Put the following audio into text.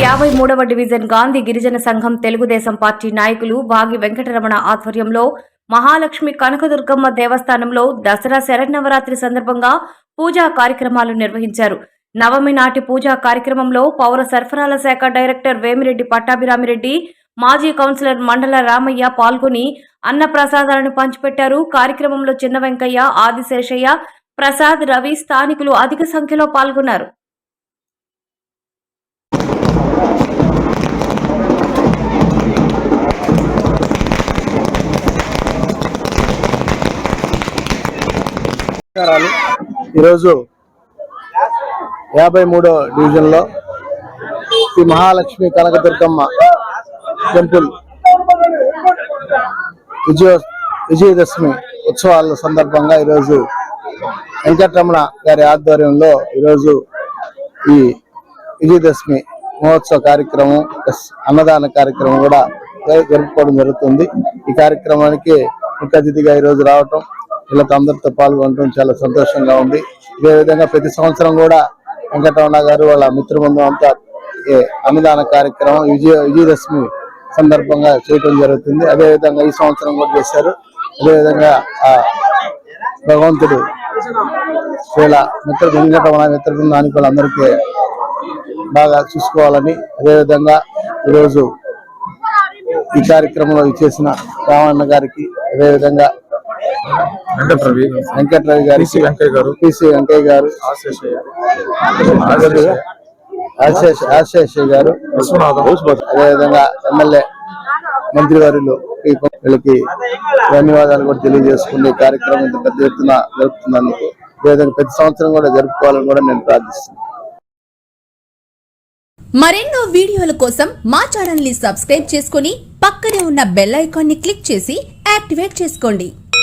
53వ division Gandhi గిరిజన సంఘం Telugu Desam party నాయకులు బాగి వెంకటరమణ ఆధ్వర్యంలో మహాలక్ష్మి కనకదుర్గమ్మ దేవస్థానంలో దసరా శరన్నవరాత్రి సందర్భంగా పూజా కార్యక్రమాలు నిర్వహించారు. నవమి నాటి పూజా కార్యక్రమంలో పౌర సరఫరాల శాఖ డైరెక్టర్ వేమిరెడ్డి పట్టాభిరామిరెడ్డి, మాజీ కౌన్సిలర్ మండల రామయ్య పాల్గొని అన్న ప్రసాదాలను పంచిపెట్టారు. కార్యక్రమంలో చిన్న వెంకయ్య, ఆదిశేషయ్య, ప్రసాద్, రవి స్థానికులు అధిక సంఖ్యలో పాల్గొన్నారు. ఈరోజు 53వ డివిజన్లో శ్రీ మహాలక్ష్మి కనకదుర్గమ్మ టెంపుల్ విజయదశమి ఉత్సవాల సందర్భంగా ఈరోజు వెంకటరమణ గారి ఆధ్వర్యంలో ఈరోజు ఈ విజయదశమి మహోత్సవ కార్యక్రమం అన్నదాన కార్యక్రమం కూడా జరుపుకోవడం జరుగుతుంది. ఈ కార్యక్రమానికి ముఖ్య అతిథిగా ఈరోజు రావటం, వీళ్ళతో అందరితో పాల్గొనడం చాలా సంతోషంగా ఉంది. ఇదే విధంగా ప్రతి సంవత్సరం కూడా వెంకటరమణ గారు వాళ్ళ మిత్రబృందం అంతా అన్నదాన కార్యక్రమం విజయదశమి సందర్భంగా చేయడం జరుగుతుంది. అదేవిధంగా ఈ సంవత్సరం కూడా చేశారు. అదేవిధంగా ఆ భగవంతుడు వీళ్ళ వెంకటరమణ మిత్రబృందానికి వాళ్ళందరికీ బాగా చూసుకోవాలని, అదేవిధంగా ఈరోజు ఈ కార్యక్రమంలో ఇచ్చేసిన రామన్న గారికి, అదేవిధంగా వెంకటరవి గారు, పిసి వెంకయ్య గారు, ఆశేషయ్య గారు, అదేవిధంగా ఎమ్మెల్యే మంత్రివర్యులు వీళ్ళకి ధన్యవాదాలు కూడా తెలియజేసుకునే కార్యక్రమం ఇంత పెద్ద ఎత్తున జరుపుతున్నందుకు, అదేవిధంగా ప్రతి సంవత్సరం కూడా జరుపుకోవాలని కూడా నేను ప్రార్థిస్తున్నాను. మరెన్నో వీడియోల కోసం మా ఛానల్ ని సబ్స్క్రైబ్ చేసుకుని పక్కనే ఉన్న బెల్ ఐకాన్ ని క్లిక్ చేసి యాక్టివేట్ చేసుకోండి.